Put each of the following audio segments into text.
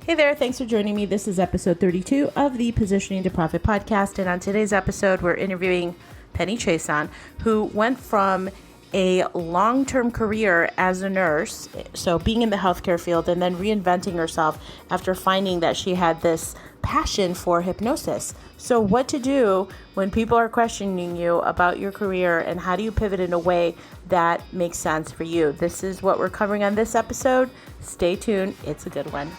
Hey there, thanks for joining me. This is episode 32 of the Positioning to Profit podcast. And on today's episode, we're interviewing Penny Chiasson, who went from a long-term career as a nurse, so being in the healthcare field, and then reinventing herself after finding that she had this passion for hypnosis. So what to do when people are questioning you about your career, and how do you pivot in a way that makes sense for you? This is what we're covering on this episode. Stay tuned. It's a good one.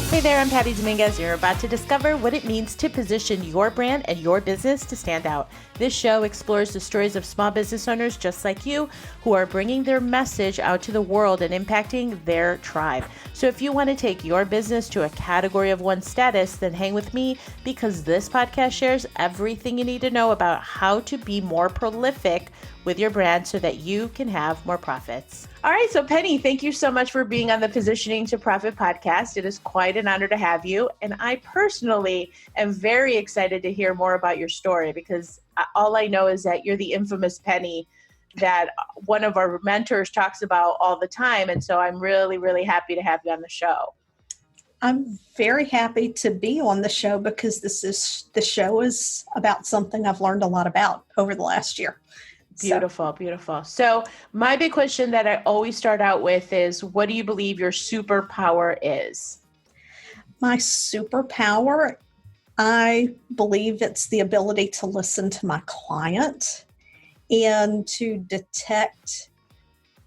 Hey there, I'm Patty Dominguez. You're about to discover what it means to position your brand and your business to stand out. This show explores the stories of small business owners just like you who are bringing their message out to the world and impacting their tribe. So if you want to take your business to a category of one status, then hang with me, because this podcast shares everything you need to know about how to be more prolific with your brand so that you can have more profits. All right, so Penny, thank you so much for being on the Positioning to Profit podcast. It is quite an honor to have you. And I personally am very excited to hear more about your story, because all I know is that you're the infamous Penny that one of our mentors talks about all the time. And so I'm really, really happy to have you on the show. I'm very happy to be on the show, because the show is about something I've learned a lot about over the last year. Beautiful, beautiful. So my big question that I always start out with is, what do you believe your superpower is? My superpower, I believe it's the ability to listen to my client and to detect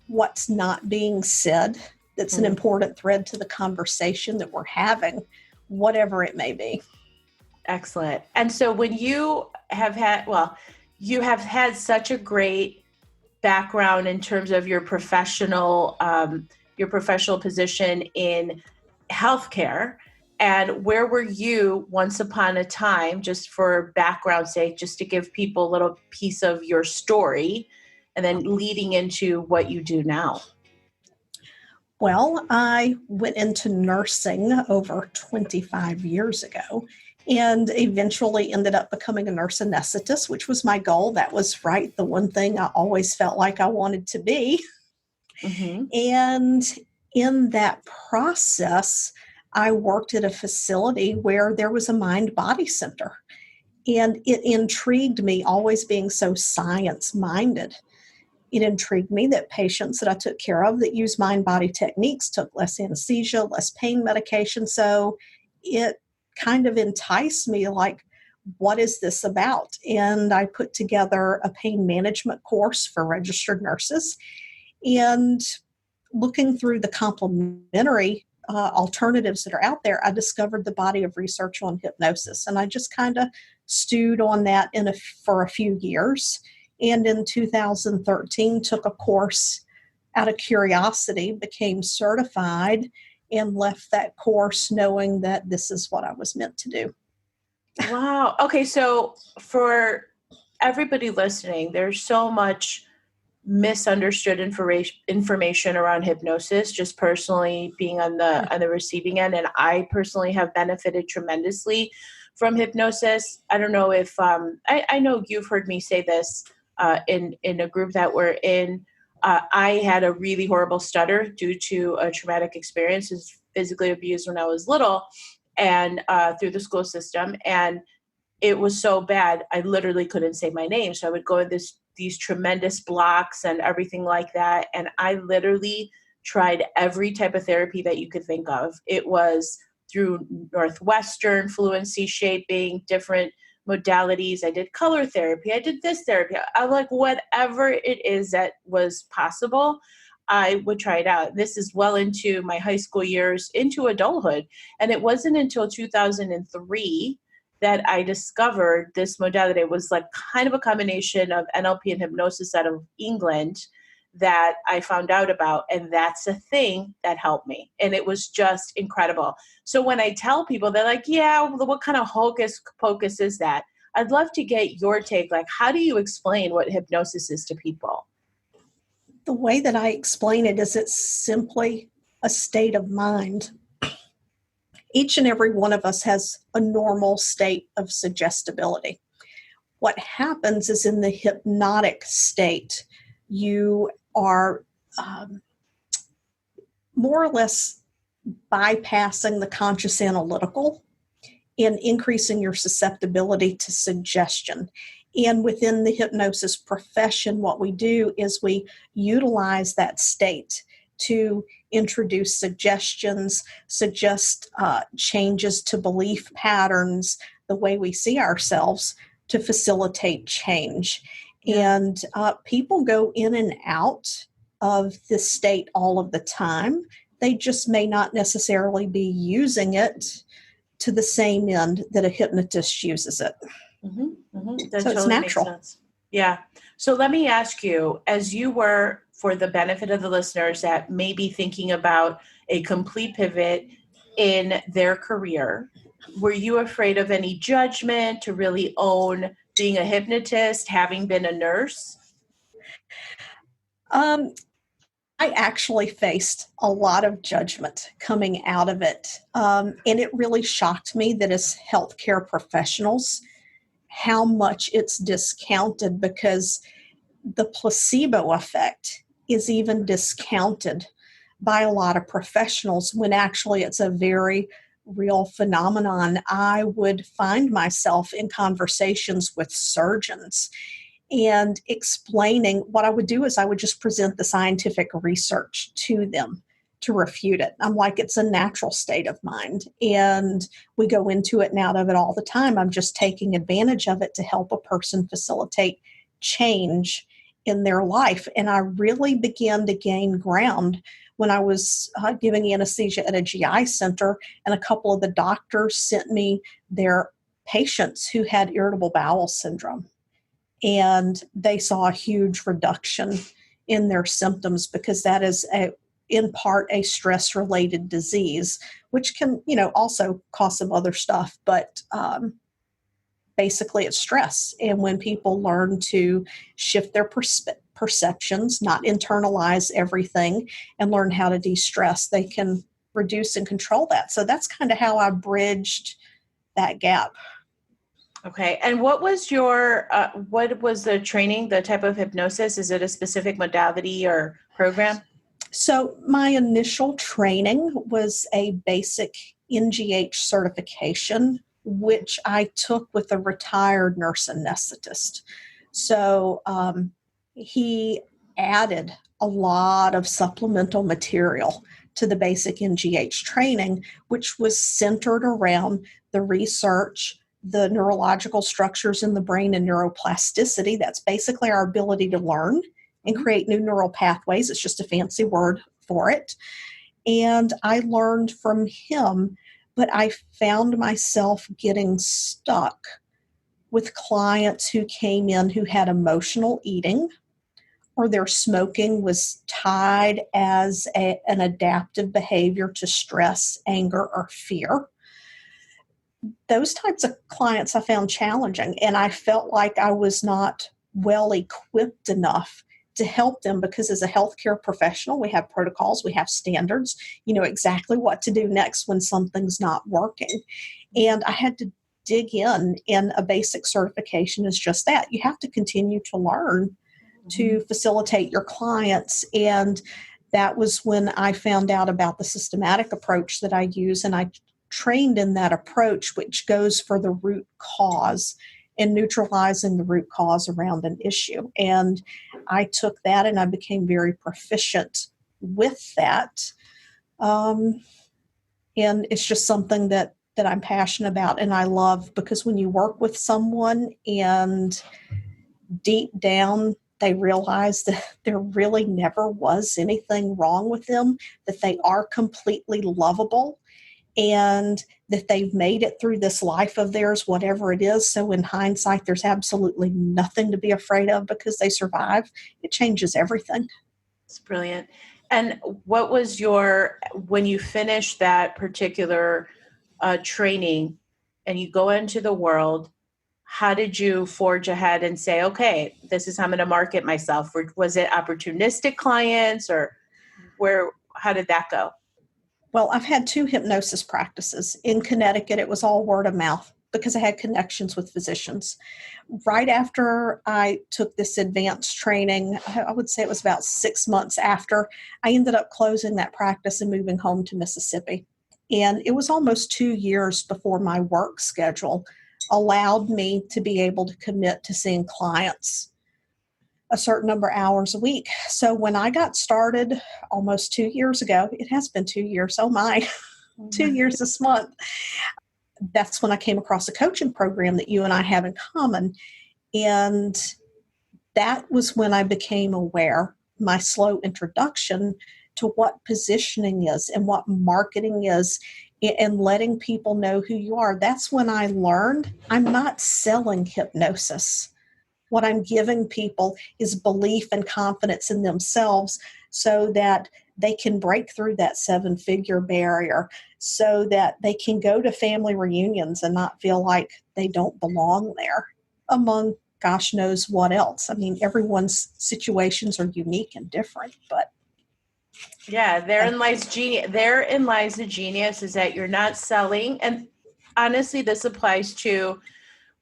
what's not being said. That's an important thread to the conversation that we're having, whatever it may be. Excellent. And so when you have had, you have had such a great background in terms of your professional position in healthcare. And where were you once upon a time, just for background's sake, just to give people a little piece of your story, and then leading into what you do now? Well, I went into nursing over 25 years ago, and eventually ended up becoming a nurse anesthetist, which was my goal. That was the one thing I always felt like I wanted to be. Mm-hmm. And in that process, I worked at a facility where there was a mind-body center. And it intrigued me, always being so science-minded. It intrigued me that patients that I took care of that used mind-body techniques took less anesthesia, less pain medication. So it kind of enticed me, like, what is this about? And I put together a pain management course for registered nurses. And looking through the complementary alternatives that are out there, I discovered the body of research on hypnosis. And I just kind of stewed on that for a few years. And in 2013, took a course out of curiosity, became certified, and left that course knowing that this is what I was meant to do. Wow. Okay. So for everybody listening, there's so much misunderstood information around hypnosis, just personally being on the receiving end. And I personally have benefited tremendously from hypnosis. I don't know if, I know you've heard me say this in a group that we're in. I had a really horrible stutter due to a traumatic experience. I was physically abused when I was little, and through the school system. And it was so bad, I literally couldn't say my name. So I would go in these tremendous blocks and everything like that. And I literally tried every type of therapy that you could think of. It was through Northwestern, fluency shaping, different modalities. I did color therapy. I did this therapy. I like whatever it is that was possible, I would try it out. This is well into my high school years, into adulthood. And it wasn't until 2003 that I discovered this modality. It was like kind of a combination of NLP and hypnosis out of England that I found out about. And that's a thing that helped me. And it was just incredible. So when I tell people, they're like, yeah, what kind of hocus pocus is that? I'd love to get your take. Like, how do you explain what hypnosis is to people? The way that I explain it is it's simply a state of mind. Each and every one of us has a normal state of suggestibility. What happens is, in the hypnotic state, you are more or less bypassing the conscious analytical and increasing your susceptibility to suggestion. And within the hypnosis profession, what we do is we utilize that state to introduce suggestions, suggest changes to belief patterns, the way we see ourselves, to facilitate change. And people go in and out of this state all of the time. They just may not necessarily be using it to the same end that a hypnotist uses it. That so totally it's natural. makes sense. Yeah. So let me ask you, as you were, for the benefit of the listeners that may be thinking about a complete pivot in their career, were you afraid of any judgment to really own being a hypnotist, having been a nurse? I actually faced a lot of judgment coming out of it. And it really shocked me that as healthcare professionals, how much it's discounted, because the placebo effect is even discounted by a lot of professionals when actually it's a very real phenomenon. I would find myself in conversations with surgeons and explaining. What I would do is I would just present the scientific research to them to refute it. I'm like, it's a natural state of mind. And we go into it and out of it all the time. I'm just taking advantage of it to help a person facilitate change in their life. And I really began to gain ground when I was giving anesthesia at a GI center, and a couple of the doctors sent me their patients who had irritable bowel syndrome. And they saw a huge reduction in their symptoms, because that is in part a stress-related disease, which can, also cause some other stuff, but basically it's stress. And when people learn to shift their perceptions, not internalize everything, and learn how to de-stress, they can reduce and control that. So that's kind of how I bridged that gap. Okay. And what was the training, the type of hypnosis? Is it a specific modality or program? So my initial training was a basic NGH certification, which I took with a retired nurse anesthetist. So he added a lot of supplemental material to the basic NGH training, which was centered around the research, the neurological structures in the brain, and neuroplasticity. That's basically our ability to learn and create new neural pathways. It's just a fancy word for it. And I learned from him, but I found myself getting stuck with clients who came in who had emotional eating, or their smoking was tied as an adaptive behavior to stress, anger, or fear. Those types of clients I found challenging, and I felt like I was not well equipped enough to help them, because as a healthcare professional, we have protocols, we have standards, you know exactly what to do next when something's not working. And I had to dig in, and a basic certification is just that. You have to continue to learn to facilitate your clients. And that was when I found out about the systematic approach that I use, and I trained in that approach, which goes for the root cause and neutralizing the root cause around an issue. And I took that and I became very proficient with that. And it's just something that I'm passionate about and I love, because when you work with someone and deep down they realize that there really never was anything wrong with them, that they are completely lovable, and that they've made it through this life of theirs, whatever it is. So in hindsight, there's absolutely nothing to be afraid of because they survive. It changes everything. It's brilliant. And what was when you finished that particular training and you go into the world, how did you forge ahead and say, okay, this is how I'm going to market myself? Or was it opportunistic clients, or how did that go? Well, I've had 2 hypnosis practices. In Connecticut, it was all word of mouth. because I had connections with physicians. Right after I took this advanced training, I would say it was about 6 months after, I ended up closing that practice and moving home to Mississippi. And it was almost 2 years before my work schedule allowed me to be able to commit to seeing clients a certain number of hours a week. So when I got started almost 2 years ago, it has been 2 years, oh my, 2 years this month, that's when I came across a coaching program that you and I have in common. And that was when I became aware, my slow introduction to what positioning is and what marketing is and letting people know who you are. That's when I learned I'm not selling hypnosis. What I'm giving people is belief and confidence in themselves so that they can break through that 7-figure barrier, so that they can go to family reunions and not feel like they don't belong there, among gosh knows what else. I mean, everyone's situations are unique and different, but yeah, therein lies genius. Therein lies the genius, is that you're not selling. And honestly, this applies to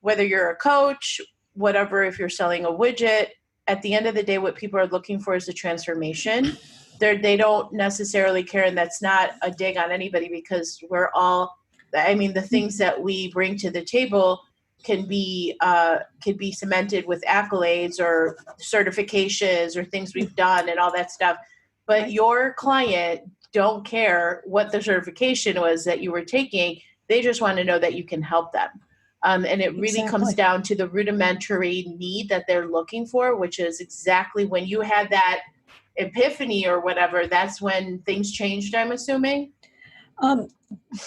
whether you're a coach, whatever, if you're selling a widget. At the end of the day, what people are looking for is a transformation. They don't necessarily care, and that's not a dig on anybody, because we're all, I mean, the things that we bring to the table can be cemented with accolades or certifications or things we've done and all that stuff. But your client don't care what the certification was that you were taking. They just want to know that you can help them. And it really comes down to the rudimentary need that they're looking for, which is exactly when you had that epiphany or whatever, that's when things changed, I'm assuming.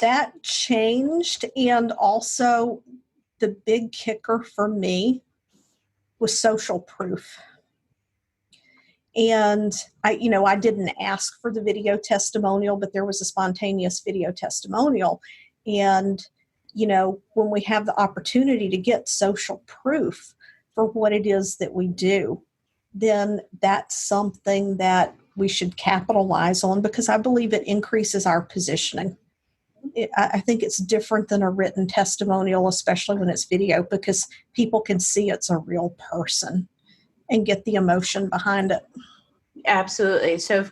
That changed. And also the big kicker for me was social proof. And I didn't ask for the video testimonial, but there was a spontaneous video testimonial. And, when we have the opportunity to get social proof for what it is that we do, then that's something that we should capitalize on, because I believe it increases our positioning. I think it's different than a written testimonial, especially when it's video, because people can see it's a real person and get the emotion behind it. Absolutely. So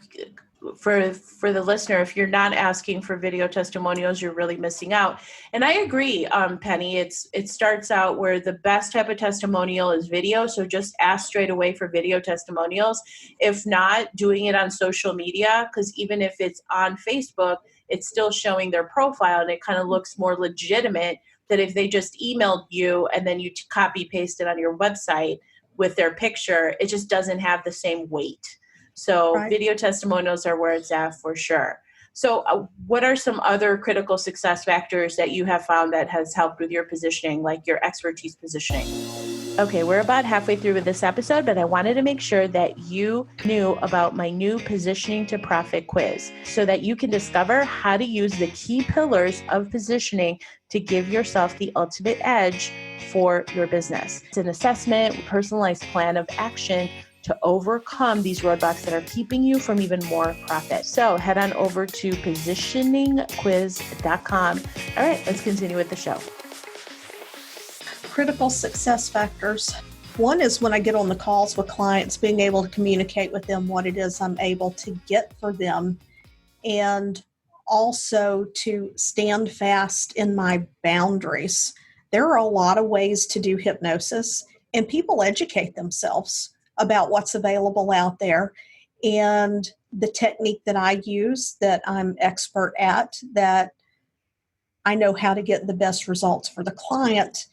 for the listener, if you're not asking for video testimonials, you're really missing out. And I agree, Penny. It starts out where the best type of testimonial is video. So just ask straight away for video testimonials. If not, doing it on social media, because even if it's on Facebook, it's still showing their profile, and it kind of looks more legitimate than if they just emailed you and then you copy paste it on your website with their picture. It just doesn't have the same weight. So right. Video testimonials are where it's at for sure. So what are some other critical success factors that you have found that has helped with your positioning, like your expertise positioning? Okay, we're about halfway through with this episode, but I wanted to make sure that you knew about my new Positioning to Profit quiz so that you can discover how to use the key pillars of positioning to give yourself the ultimate edge for your business. It's an assessment, personalized plan of action to overcome these roadblocks that are keeping you from even more profit. So head on over to positioningquiz.com. All right, let's continue with the show. Critical success factors. One is when I get on the calls with clients, being able to communicate with them what it is I'm able to get for them, and also to stand fast in my boundaries. There are a lot of ways to do hypnosis, and people educate themselves about what's available out there. And the technique that I use, that I'm expert at, that I know how to get the best results for the client,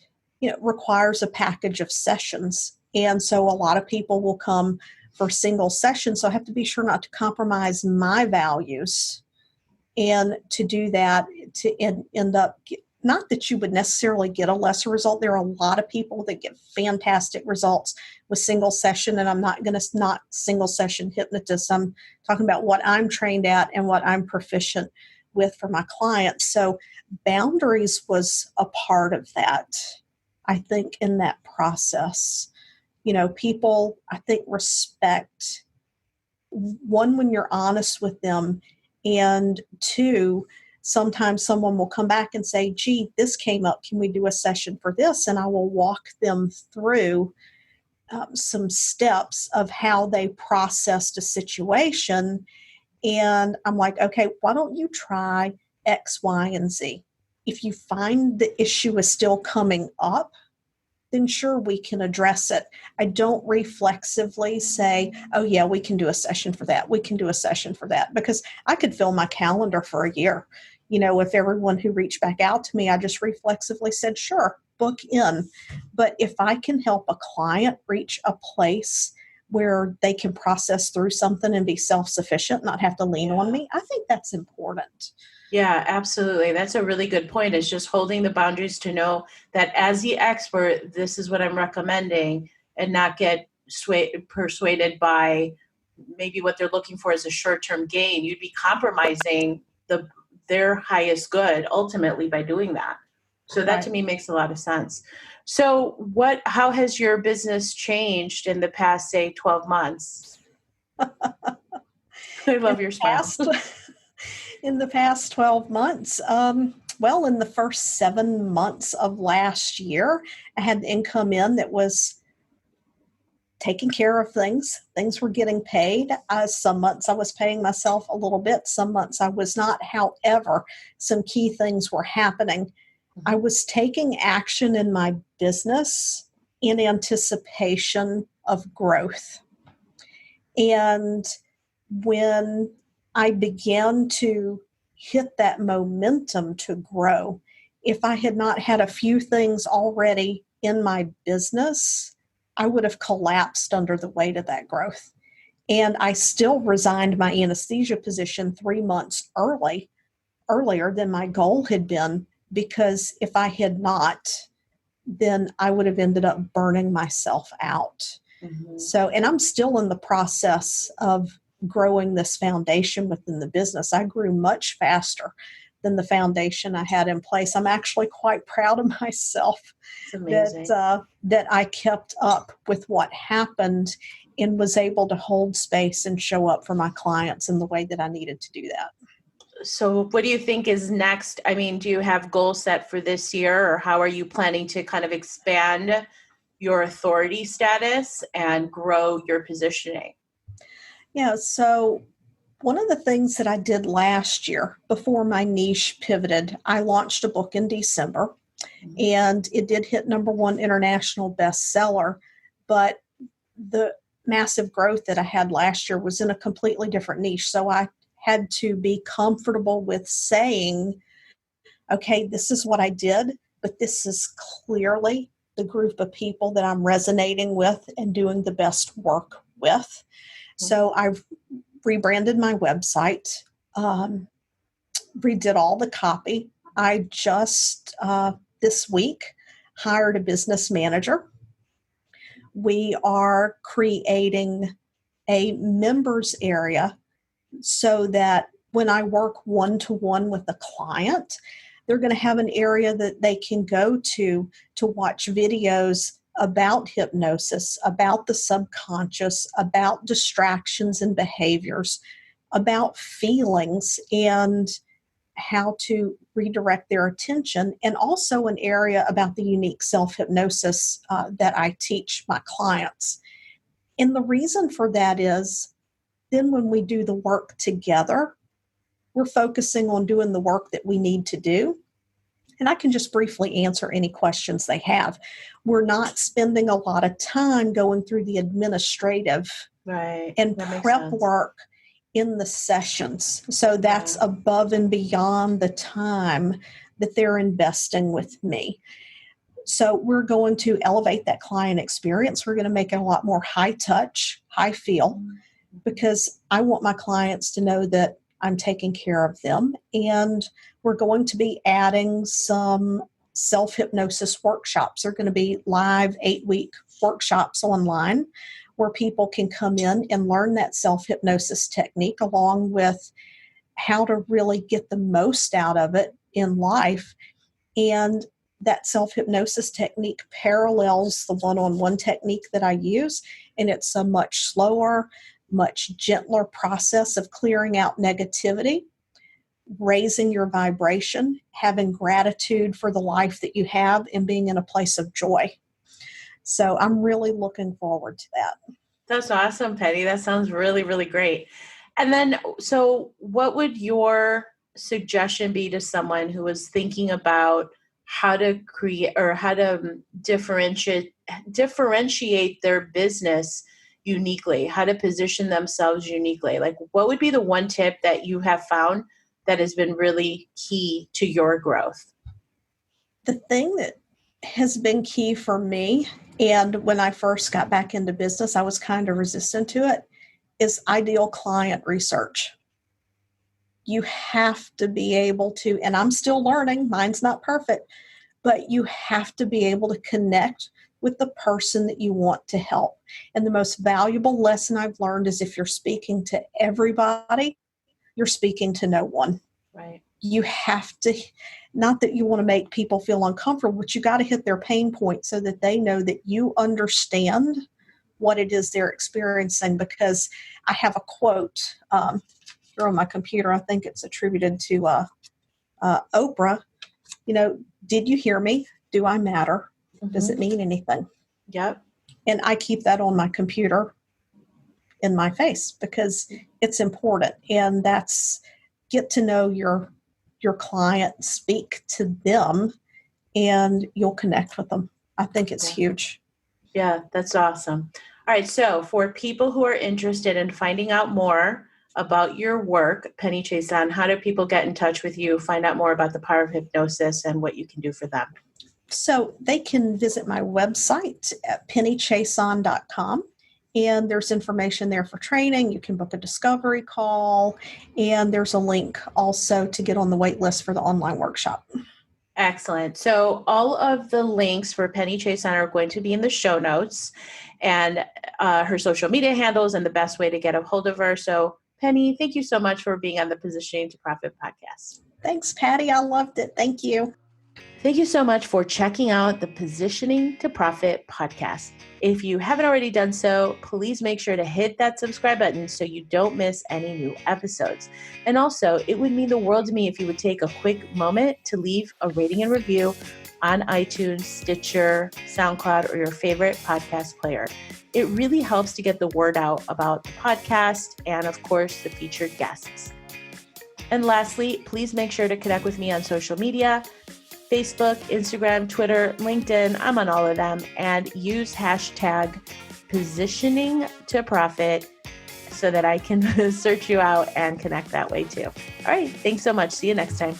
requires a package of sessions. And so a lot of people will come for single sessions. So I have to be sure not to compromise my values. And to do that, to end up, not that you would necessarily get a lesser result. There are a lot of people that get fantastic results with single session, and I'm not going to knock single session hypnotists. I'm talking about what I'm trained at and what I'm proficient with for my clients. So boundaries was a part of that, I think, in that process. People, I think, respect, one, when you're honest with them, and two, sometimes someone will come back and say, gee, this came up. Can we do a session for this? And I will walk them through some steps of how they processed a situation. And I'm like, okay, why don't you try X, Y, and Z? If you find the issue is still coming up, then sure, we can address it. I don't reflexively say, oh yeah, we can do a session for that. We can do a session for that, because I could fill my calendar for a year. If everyone who reached back out to me, I just reflexively said, sure, book in. But if I can help a client reach a place where they can process through something and be self-sufficient, not have to lean on me, I think that's important. Yeah, absolutely. That's a really good point. Is just holding the boundaries to know that as the expert, this is what I'm recommending, and not get persuaded by maybe what they're looking for is a short-term gain. You'd be compromising their highest good ultimately by doing that. So that to me makes a lot of sense. So how has your business changed in the past, say, 12 months? I love your smile. In the past 12 months, well, in the first 7 months of last year, I had income in that was taking care of things. Things were getting paid. Some months I was paying myself a little bit. Some months I was not. However, some key things were happening. I was taking action in my business in anticipation of growth. And when I began to hit that momentum to grow, if I had not had a few things already in my business, I would have collapsed under the weight of that growth. And I still resigned my anesthesia position 3 months earlier than my goal had been, because if I had not, then I would have ended up burning myself out. Mm-hmm. So, and I'm still in the process of growing this foundation within the business. I grew much faster than the foundation I had in place. I'm actually quite proud of myself that I kept up with what happened and was able to hold space and show up for my clients in the way that I needed to do that. So what do you think is next? I mean, do you have goals set for this year, or how are you planning to kind of expand your authority status and grow your positioning? Yeah, so one of the things that I did last year before my niche pivoted, I launched a book in December, and it did hit #1 international bestseller, but the massive growth that I had last year was in a completely different niche. So I had to be comfortable with saying, okay, this is what I did, but this is clearly the group of people that I'm resonating with and doing the best work with. So I've rebranded my website, redid all the copy. I just this week hired a business manager. We are creating a members area so that when I work one-to-one with a client, they're going to have an area that they can go to watch videos about hypnosis, about the subconscious, about distractions and behaviors, about feelings and how to redirect their attention, and also an area about the unique self-hypnosis that I teach my clients. And the reason for that is then when we do the work together, we're focusing on doing the work that we need to do. And I can just briefly answer any questions they have. We're not spending a lot of time going through the administrative and prep work in the sessions. So that's above and beyond the time that they're investing with me. So we're going to elevate that client experience. We're going to make it a lot more high touch, high feel, because I want my clients to know that I'm taking care of them. And we're going to be adding some self-hypnosis workshops. They're going to be live 8-week workshops online where people can come in and learn that self-hypnosis technique along with how to really get the most out of it in life. And that self-hypnosis technique parallels the one-on-one technique that I use, and it's a much slower, much gentler process of clearing out negativity. raising your vibration, having gratitude for the life that you have, and being in a place of joy. So I'm really looking forward to that. That's awesome, Penny. That sounds really, really great. And then, so what would your suggestion be to someone who was thinking about how to create or how to differentiate their business uniquely, how to position themselves uniquely? Like, what would be the one tip that you have found that has been really key to your growth? The thing that has been key for me, and when I first got back into business, I was kind of resistant to it, is ideal client research. You have to be able to, and I'm still learning, mine's not perfect, but you have to be able to connect with the person that you want to help. And the most valuable lesson I've learned is if you're speaking to everybody, you're speaking to no one. Right. You have to, not that you want to make people feel uncomfortable, but you got to hit their pain point so that they know that you understand what it is they're experiencing. Because I have a quote here on my computer. I think it's attributed to Oprah. Did you hear me? Do I matter? Mm-hmm. Does it mean anything? Yep. And I keep that on my computer in my face because it's important. And that's get to know your client, speak to them, and you'll connect with them. I think it's huge. Yeah, that's awesome. All right. So for people who are interested in finding out more about your work, Penny Chiasson, how do people get in touch with you, find out more about the power of hypnosis and what you can do for them? So they can visit my website at pennychiasson.com. And there's information there for training. You can book a discovery call. And there's a link also to get on the wait list for the online workshop. Excellent. So all of the links for Penny Chiasson are going to be in the show notes and her social media handles and the best way to get a hold of her. So Penny, thank you so much for being on the Positioning to Profit podcast. Thanks, Patty. I loved it. Thank you. Thank you so much for checking out the Positioning to Profit podcast. If you haven't already done so, please make sure to hit that subscribe button so you don't miss any new episodes. And also, it would mean the world to me if you would take a quick moment to leave a rating and review on iTunes, Stitcher, SoundCloud, or your favorite podcast player. It really helps to get the word out about the podcast and, of course, the featured guests. And lastly, please make sure to connect with me on social media. Facebook, Instagram, Twitter, LinkedIn, I'm on all of them, and use hashtag positioning to profit so that I can search you out and connect that way too. All right. Thanks so much. See you next time.